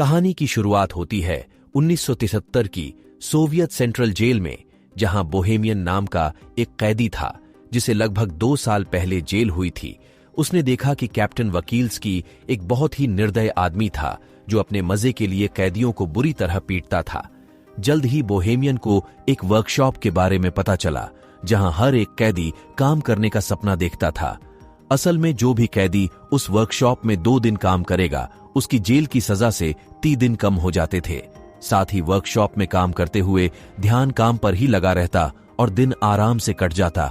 कहानी की शुरुआत होती है 1973 की सोवियत सेंट्रल जेल में, जहां बोहेमियन नाम का एक कैदी था जिसे लगभग 2 साल पहले जेल हुई थी। उसने देखा कि कैप्टन वकील्स्की एक बहुत ही निर्दय आदमी था जो अपने मजे के लिए कैदियों को बुरी तरह पीटता था। जल्द ही बोहेमियन को एक वर्कशॉप के बारे में पता चला जहां हर एक कैदी काम करने का सपना देखता था। असल में जो भी कैदी उस वर्कशॉप में 2 दिन काम करेगा उसकी जेल की सजा से 30 दिन कम हो जाते थे। साथ ही वर्कशॉप में काम करते हुए ध्यान काम पर ही लगा रहता और दिन आराम से कट जाता।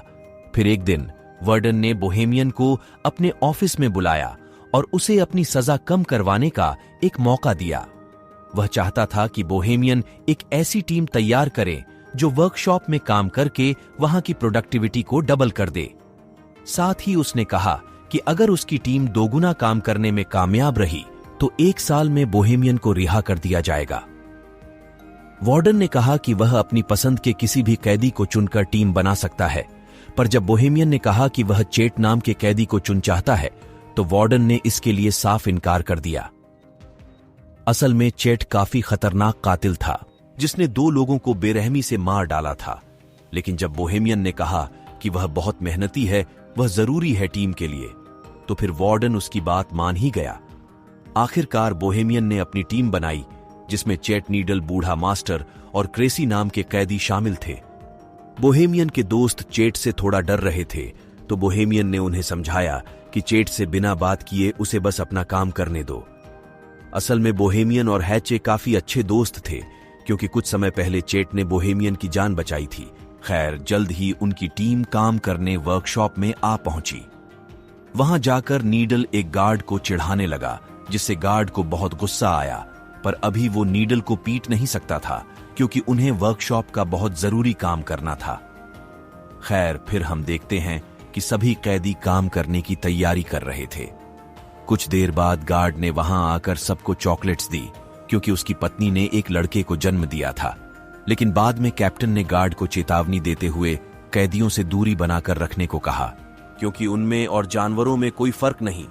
फिर एक दिन वार्डन ने बोहेमियन को अपने ऑफिस में बुलाया और उसे अपनी सजा कम करवाने का एक मौका दिया। वह चाहता था कि बोहेमियन एक ऐसी टीम तैयार करे जो वर्कशॉप में काम करके वहां की प्रोडक्टिविटी को डबल कर दे। साथ ही उसने कहा कि अगर उसकी टीम 2 गुना काम करने में कामयाब रही तो 1 साल में बोहेमियन को रिहा कर दिया जाएगा। वार्डन ने कहा कि वह अपनी पसंद के किसी भी कैदी को चुनकर टीम बना सकता है, पर जब बोहेमियन ने कहा कि वह चेट नाम के कैदी को चुन चाहता है तो वार्डन ने इसके लिए साफ इनकार कर दिया। असल में चेट काफी खतरनाक कातिल था जिसने 2 लोगों को बेरहमी से मार डाला था। लेकिन जब बोहेमियन ने कहा कि वह बहुत मेहनती है, वह जरूरी है टीम के लिए, तो फिर वार्डन उसकी बात मान ही गया। आखिरकार बोहेमियन ने अपनी टीम बनाई जिसमें चेट नीडल, बूढ़ा मास्टर और क्रेसी नाम के कैदी शामिल थे। बोहेमियन के दोस्त चेट से थोड़ा डर रहे थे, तो बोहेमियन ने उन्हें समझाया कि चेट से बिना बात किए उसे बस अपना काम करने दो। असल में बोहेमियन और हैचे काफी अच्छे दोस्त थे क्योंकि कुछ समय पहले चेट ने बोहेमियन की जान बचाई थी। खैर, जल्द ही उनकी टीम काम करने वर्कशॉप में आ पहुंची। वहां जाकर नीडल एक गार्ड को चिढ़ाने लगा, जिससे गार्ड को बहुत गुस्सा आया, पर अभी वो नीडल को पीट नहीं सकता था क्योंकि उन्हें वर्कशॉप का बहुत जरूरी काम करना था। खैर, फिर हम देखते हैं कि सभी कैदी काम करने की तैयारी कर रहे थे। कुछ देर बाद गार्ड ने वहां आकर सबको चॉकलेट्स दी क्योंकि उसकी पत्नी ने एक लड़के को जन्म दिया था। लेकिन बाद में कैप्टन ने गार्ड को चेतावनी देते हुए कैदियों से दूरी बनाकर रखने को कहा, क्योंकि उनमें और जानवरों में कोई फर्क नहीं।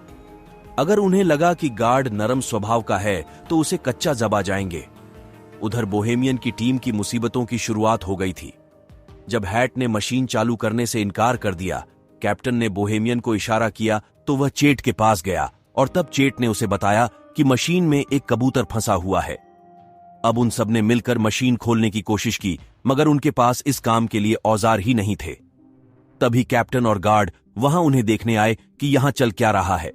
अगर उन्हें लगा कि गार्ड नरम स्वभाव का है तो उसे कच्चा जबा जाएंगे। उधर बोहेमियन की टीम की मुसीबतों की शुरुआत हो गई थी। जब हैट ने मशीन चालू करने से इनकार कर दिया, कैप्टन ने बोहेमियन को इशारा किया तो वह चेट के पास गया और तब चेट ने उसे बताया कि मशीन में एक कबूतर फंसा हुआ है। अब उन सब ने मिलकर मशीन खोलने की कोशिश की, मगर उनके पास इस काम के लिए औजार ही नहीं थे। तभी कैप्टन और गार्ड वहां उन्हें देखने आए कि यहां चल क्या रहा है।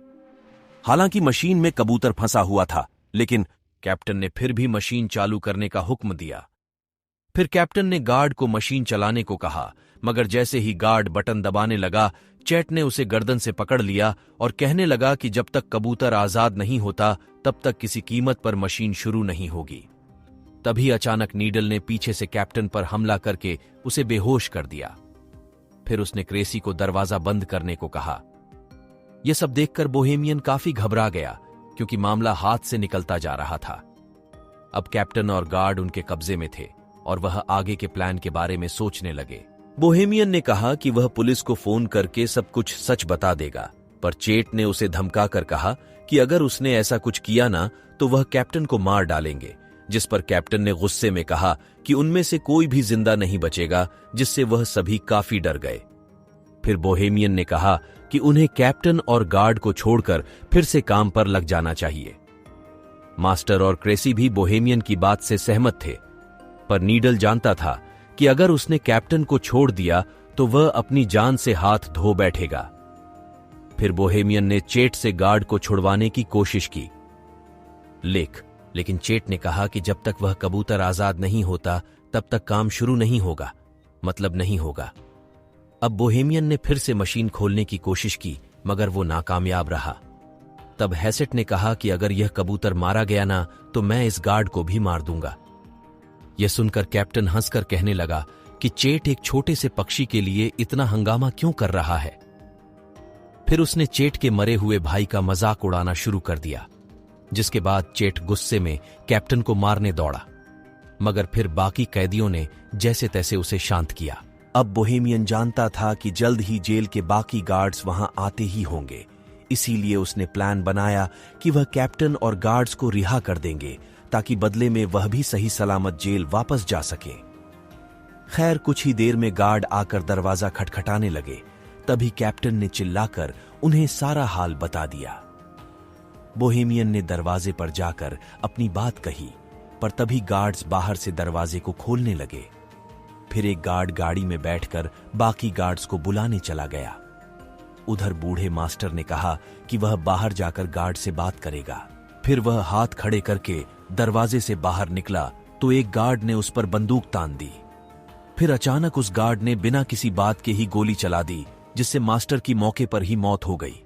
हालांकि मशीन में कबूतर फंसा हुआ था, लेकिन कैप्टन ने फिर भी मशीन चालू करने का हुक्म दिया। फिर कैप्टन ने गार्ड को मशीन चलाने को कहा, मगर जैसे ही गार्ड बटन दबाने लगा, चेट ने उसे गर्दन से पकड़ लिया और कहने लगा कि जब तक कबूतर आजाद नहीं होता तब तक किसी कीमत पर मशीन शुरू नहीं होगी। तभी अचानक नीडल ने पीछे से कैप्टन पर हमला करके उसे बेहोश कर दिया। फिर उसने क्रेसी को दरवाजा बंद करने को कहा। यह सब देखकर बोहेमियन काफी घबरा गया क्योंकि मामला हाथ से निकलता जा रहा था। अब कैप्टन और गार्ड उनके कब्जे में थे और वह आगे के प्लान के बारे में सोचने लगे। बोहेमियन ने कहा कि वह पुलिस को फोन करके सब कुछ सच बता देगा, पर चेट ने उसे धमका कर कहा कि अगर उसने ऐसा कुछ किया ना तो वह कैप्टन को मार डालेंगे, जिस पर कैप्टन ने गुस्से में कहा कि उनमें से कोई भी जिंदा नहीं बचेगा, जिससे वह सभी काफी डर गए। फिर बोहेमियन ने कहा कि उन्हें कैप्टन और गार्ड को छोड़कर फिर से काम पर लग जाना चाहिए। मास्टर और क्रेसी भी बोहेमियन की बात से सहमत थे, पर नीडल जानता था कि अगर उसने कैप्टन को छोड़ दिया तो वह अपनी जान से हाथ धो बैठेगा। फिर बोहेमियन ने चेट से गार्ड को छुड़वाने की कोशिश की, लेकिन चेट ने कहा कि जब तक वह कबूतर आजाद नहीं होता तब तक काम शुरू नहीं होगा, मतलब नहीं होगा। अब बोहेमियन ने फिर से मशीन खोलने की कोशिश की, मगर वो नाकामयाब रहा। तब हैसेट ने कहा कि अगर यह कबूतर मारा गया ना तो मैं इस गार्ड को भी मार दूंगा। यह सुनकर कैप्टन हंसकर कहने लगा कि चेट एक छोटे से पक्षी के लिए इतना हंगामा क्यों कर रहा है। फिर उसने चेट के मरे हुए भाई का मजाक उड़ाना शुरू कर दिया, जिसके बाद चेट गुस्से में कैप्टन को मारने दौड़ा, मगर फिर बाकी कैदियों ने जैसे तैसे उसे शांत किया। अब बोहेमियन जानता था कि जल्द ही जेल के बाकी गार्ड्स वहां आते ही होंगे, इसीलिए उसने प्लान बनाया कि वह कैप्टन और गार्ड्स को रिहा कर देंगे ताकि बदले में वह भी सही सलामत जेल वापस जा सके। खैर, कुछ ही देर में गार्ड आकर दरवाजा खटखटाने लगे। तभी कैप्टन ने चिल्लाकर उन्हें सारा हाल बता दिया। बोहेमियन ने दरवाजे पर जाकर अपनी बात कही, पर तभी गार्ड्स बाहर से दरवाजे को खोलने लगे। फिर एक गार्ड गाड़ी में बैठकर बाकी गार्ड्स को बुलाने चला गया। उधर बूढ़े मास्टर ने कहा कि वह बाहर जाकर गार्ड से बात करेगा। फिर वह हाथ खड़े करके दरवाजे से बाहर निकला तो एक गार्ड ने उस पर बंदूक तान दी। फिर अचानक उस गार्ड ने बिना किसी बात के ही गोली चला दी, जिससे मास्टर की मौके पर ही मौत हो गई।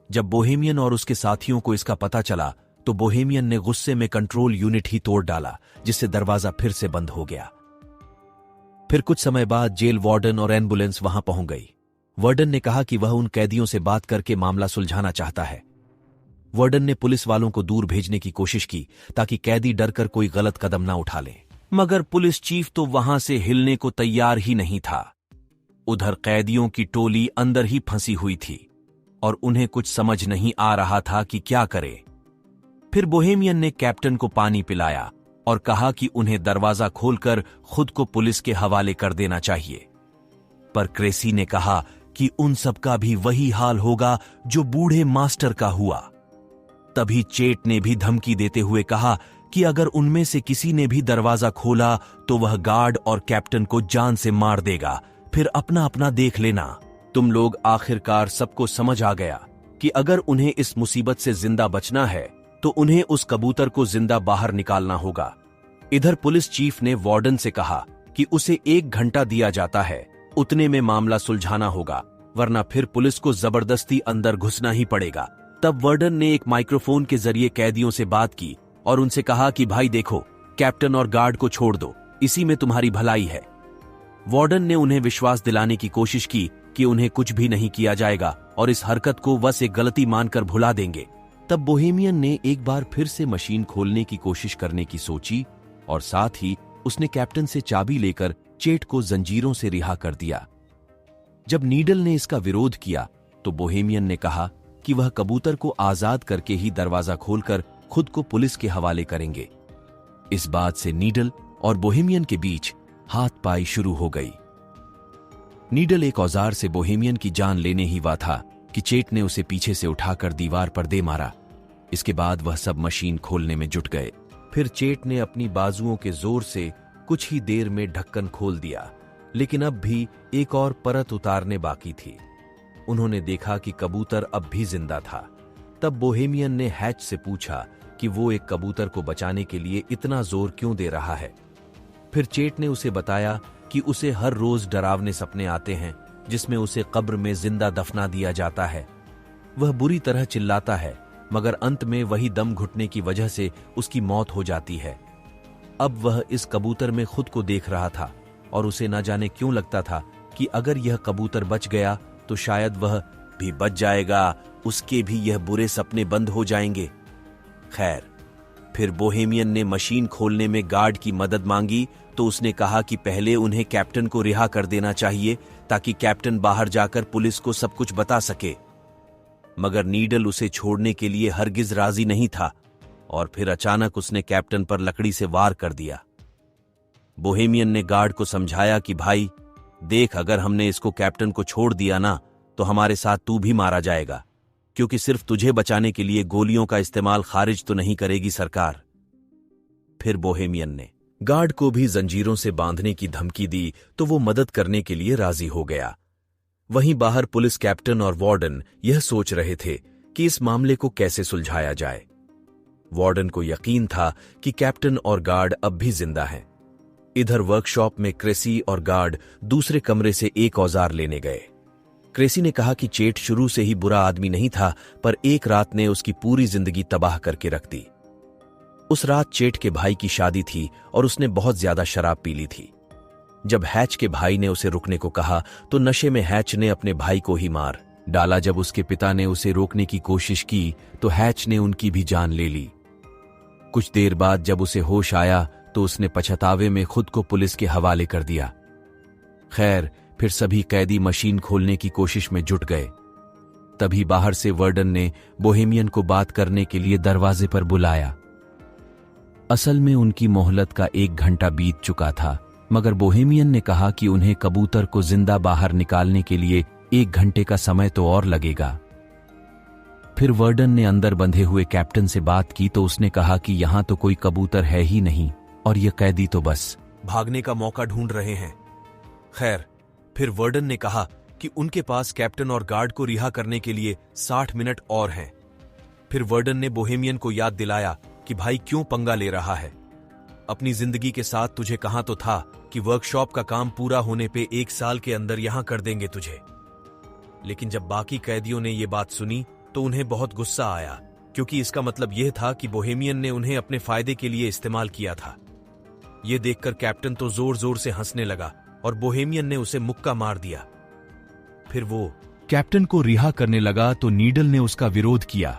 जब बोहेमियन और उसके साथियों को इसका पता चला तो बोहेमियन ने गुस्से में कंट्रोल यूनिट ही तोड़ डाला, जिससे दरवाजा फिर से बंद हो गया। फिर कुछ समय बाद जेल वार्डन और एम्बुलेंस वहां पहुंच गई। वार्डन ने कहा कि वह उन कैदियों से बात करके मामला सुलझाना चाहता है। वार्डन ने पुलिस वालों को दूर भेजने की कोशिश की ताकि कैदी डरकर कोई गलत कदम ना उठा ले, मगर पुलिस चीफ तो वहां से हिलने को तैयार ही नहीं था। उधर कैदियों की टोली अंदर ही फंसी हुई थी और उन्हें कुछ समझ नहीं आ रहा था कि क्या करे। फिर बोहेमियन ने कैप्टन को पानी पिलाया और कहा कि उन्हें दरवाजा खोलकर खुद को पुलिस के हवाले कर देना चाहिए। पर क्रेसी ने कहा कि उन सबका भी वही हाल होगा जो बूढ़े मास्टर का हुआ। तभी चेट ने भी धमकी देते हुए कहा कि अगर उनमें से किसी ने भी दरवाजा खोला तो वह गार्ड और कैप्टन को जान से मार देगा, फिर अपना अपना देख लेना। तुम लोग आखिरकार सबको समझ आ गया कि अगर उन्हें इस मुसीबत से जिंदा बचना है तो उन्हें उस कबूतर को जिंदा बाहर निकालना होगा। इधर पुलिस चीफ ने वार्डन से कहा कि उसे 1 घंटा दिया जाता है, उतने में मामला सुलझाना होगा, वरना फिर पुलिस को जबरदस्ती अंदर घुसना ही पड़ेगा। तब वार्डन ने एक माइक्रोफोन के जरिए कैदियों से बात की और उनसे कहा कि भाई देखो, कैप्टन और गार्ड को छोड़ दो, इसी में तुम्हारी भलाई है। वार्डन ने उन्हें विश्वास दिलाने की कोशिश की कि उन्हें कुछ भी नहीं किया जाएगा और इस हरकत को बस एक गलती मानकर भुला देंगे। तब बोहेमियन ने एक बार फिर से मशीन खोलने की कोशिश करने की सोची और साथ ही उसने कैप्टन से चाबी लेकर चेट को जंजीरों से रिहा कर दिया। जब नीडल ने इसका विरोध किया तो बोहेमियन ने कहा कि वह कबूतर को आजाद करके ही दरवाजा खोलकर खुद को पुलिस के हवाले करेंगे। इस बात से नीडल और बोहेमियन के बीच हाथ पाई शुरू हो गई। नीडल एक औजार से बोहेमियन की जान लेने ही हुआ था कि चेट ने उसे पीछे से उठाकर दीवार पर दे मारा। इसके बाद वह सब मशीन खोलने में जुट गए। फिर चेट ने अपनी बाजुओं के जोर से कुछ ही देर में ढक्कन खोल दिया, लेकिन अब भी एक और परत उतारने बाकी थी। उन्होंने देखा कि कबूतर अब भी जिंदा था। तब बोहेमियन ने हैच से पूछा कि वो एक कबूतर को बचाने के लिए इतना जोर क्यों दे रहा है। फिर चेट ने उसे बताया कि उसे हर रोज डरावने सपने आते हैं जिसमें उसे कब्र में जिंदा दफना दिया जाता है। वह बुरी तरह चिल्लाता है, मगर अंत में वही दम घुटने की वजह से उसकी मौत हो जाती है। अब वह इस कबूतर में खुद को देख रहा था और उसे न जाने क्यों लगता था कि अगर यह कबूतर बच गया तो शायद वह भी बच जाएगा, उसके भी यह बुरे सपने बंद हो जाएंगे। खैर, फिर बोहेमियन ने मशीन खोलने में गार्ड की मदद मांगी तो उसने कहा कि पहले उन्हें कैप्टन को रिहा कर देना चाहिए ताकि कैप्टन बाहर जाकर पुलिस को सब कुछ बता सके। मगर नीडल उसे छोड़ने के लिए हरगिज राजी नहीं था और फिर अचानक उसने कैप्टन पर लकड़ी से वार कर दिया। बोहेमियन ने गार्ड को समझाया कि भाई देख, अगर हमने इसको कैप्टन को छोड़ दिया ना तो हमारे साथ तू भी मारा जाएगा, क्योंकि सिर्फ तुझे बचाने के लिए गोलियों का इस्तेमाल खारिज तो नहीं करेगी सरकार। फिर बोहेमियन ने गार्ड को भी जंजीरों से बांधने की धमकी दी तो वो मदद करने के लिए राजी हो गया। वहीं बाहर पुलिस कैप्टन और वार्डन यह सोच रहे थे कि इस मामले को कैसे सुलझाया जाए। वार्डन को यकीन था कि कैप्टन और गार्ड अब भी जिंदा हैं। इधर वर्कशॉप में क्रेसी और गार्ड दूसरे कमरे से एक औजार लेने गए। क्रेसी ने कहा कि चेट शुरू से ही बुरा आदमी नहीं था, पर एक रात ने उसकी पूरी जिंदगी तबाह करके रख दी। उस रात चेट के भाई की शादी थी और उसने बहुत ज्यादा शराब पी ली थी। जब हैच के भाई ने उसे रुकने को कहा तो नशे में हैच ने अपने भाई को ही मार डाला। जब उसके पिता ने उसे रोकने की कोशिश की तो हैच ने उनकी भी जान ले ली। कुछ देर बाद जब उसे होश आया तो उसने पछतावे में खुद को पुलिस के हवाले कर दिया। खैर, फिर सभी कैदी मशीन खोलने की कोशिश में जुट गए। तभी बाहर से वर्डन ने बोहेमियन को बात करने के लिए दरवाजे पर बुलाया। असल में उनकी मोहलत का 1 घंटा बीत चुका था, मगर बोहेमियन ने कहा कि उन्हें कबूतर को जिंदा बाहर निकालने के लिए 1 घंटे का समय तो और लगेगा। फिर वर्डन ने अंदर बंधे हुए कैप्टन से बात की तो उसने कहा कि यहां तो कोई कबूतर है ही नहीं और ये कैदी तो बस भागने का मौका ढूंढ रहे हैं। खैर, फिर वर्डन ने कहा कि उनके पास कैप्टन और गार्ड को रिहा करने के लिए 60 मिनट और हैं। फिर वर्डन ने बोहेमियन को याद दिलाया कि भाई क्यों पंगा ले रहा है, अपनी जिंदगी के साथ तुझे कहा तो था कि वर्कशॉप का काम पूरा होने पे 1 साल के अंदर यहां कर देंगे तुझे। लेकिन जब बाकी कैदियों ने ये बात सुनी तो उन्हें बहुत गुस्सा आया, क्योंकि इसका मतलब यह था कि बोहेमियन ने उन्हें अपने फायदे के लिए इस्तेमाल किया था। यह देखकर कैप्टन तो जोर जोर से हंसने लगा और बोहेमियन ने उसे मुक्का मार दिया। फिर वो कैप्टन को रिहा करने लगा तो नीडल ने उसका विरोध किया।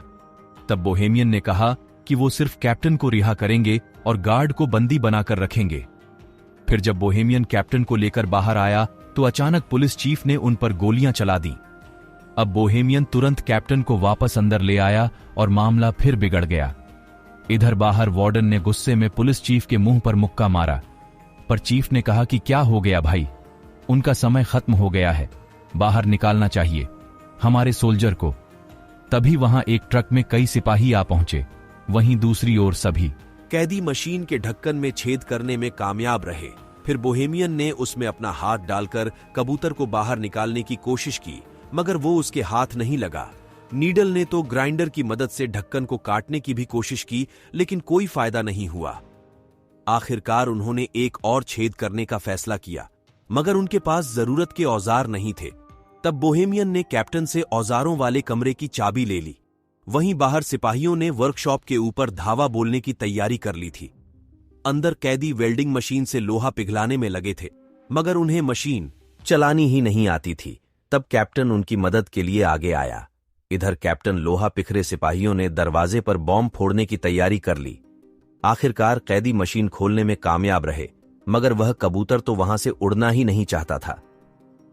तब बोहेमियन ने कहा कि वो सिर्फ कैप्टन को रिहा करेंगे और गार्ड को बंदी बनाकर रखेंगे। फिर जब बोहेमियन कैप्टन को लेकर बाहर आया तो अचानक पुलिस चीफ ने उन पर गोलियां चला दी। अब बोहेमियन तुरंत कैप्टन को वापस अंदर ले आया और मामला फिर बिगड़ गया। इधर बाहर वार्डन ने गुस्से में पुलिस चीफ के मुंह पर मुक्का मारा, पर चीफ ने कहा कि क्या हो गया भाई, उनका समय खत्म हो गया है, बाहर निकालना चाहिए हमारे सोल्जर को। तभी वहां एक ट्रक में कई सिपाही आ पहुंचे, वहीं दूसरी ओर सभी कैदी मशीन के ढक्कन में छेद करने में कामयाब रहे। फिर बोहेमियन ने उसमें अपना हाथ डालकर कबूतर को बाहर निकालने की कोशिश की, मगर वो उसके हाथ नहीं लगा। नीडल ने तो ग्राइंडर की मदद से ढक्कन को काटने की भी कोशिश की, लेकिन कोई फायदा नहीं हुआ। आखिरकार उन्होंने एक और छेद करने का फैसला किया, मगर उनके पास जरूरत के औजार नहीं थे। तब बोहेमियन ने कैप्टन से औजारों वाले कमरे की चाबी ले ली। वहीं बाहर सिपाहियों ने वर्कशॉप के ऊपर धावा बोलने की तैयारी कर ली थी। अंदर कैदी वेल्डिंग मशीन से लोहा पिघलाने में लगे थे, मगर उन्हें मशीन चलानी ही नहीं आती थी। तब कैप्टन उनकी मदद के लिए आगे आया। इधर कैप्टन लोहा पिखरे सिपाहियों ने दरवाजे पर बॉम्ब फोड़ने की तैयारी कर ली। आखिरकार कैदी मशीन खोलने में कामयाब रहे, मगर वह कबूतर तो वहां से उड़ना ही नहीं चाहता था।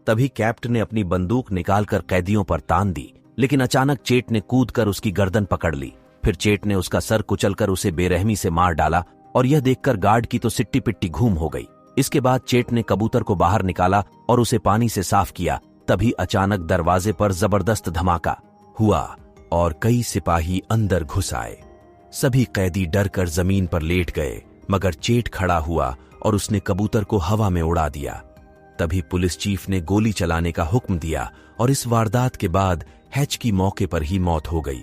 तभी कैप्टन ने अपनी बंदूक निकालकर कैदियों पर तान दी, लेकिन अचानक चेट ने कूदकर उसकी गर्दन पकड़ ली। फिर चेट ने उसका सर कुचलकर उसे बेरहमी से मार डाला और यह देखकर गार्ड की तो सिट्टी पिट्टी घूम हो गई। इसके बाद चेट ने कबूतर को बाहर निकाला और उसे पानी से साफ किया। तभी अचानक दरवाजे पर जबरदस्त धमाका हुआ और कई सिपाही अंदर घुस आए। सभी कैदी डरकर जमीन पर लेट गए, मगर चेट खड़ा हुआ और उसने कबूतर को हवा में उड़ा दिया। तभी पुलिस चीफ ने गोली चलाने का हुक्म दिया और इस वारदात के बाद हैच की मौके पर ही मौत हो गई।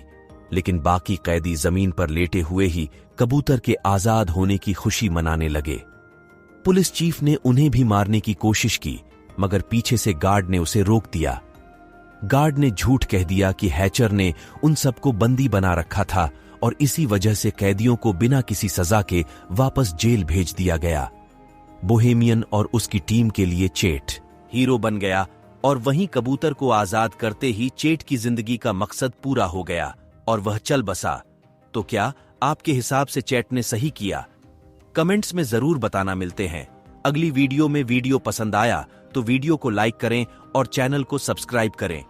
लेकिन बाकी कैदी जमीन पर लेटे हुए ही कबूतर के आजाद होने की खुशी मनाने लगे। पुलिस चीफ ने उन्हें भी मारने की कोशिश की, मगर पीछे से गार्ड ने उसे रोक दिया। गार्ड ने झूठ कह दिया कि हैचर ने उन सबको बंदी बना रखा था और इसी वजह से कैदियों को बिना किसी सजा के वापस जेल भेज दिया गया। बोहेमियन और उसकी टीम के लिए चेट हीरो बन गया और वहीं कबूतर को आजाद करते ही चेट की जिंदगी का मकसद पूरा हो गया और वह चल बसा। तो क्या आपके हिसाब से चेट ने सही किया? कमेंट्स में जरूर बताना। मिलते हैं अगली वीडियो में। वीडियो पसंद आया तो वीडियो को लाइक करें और चैनल को सब्सक्राइब करें।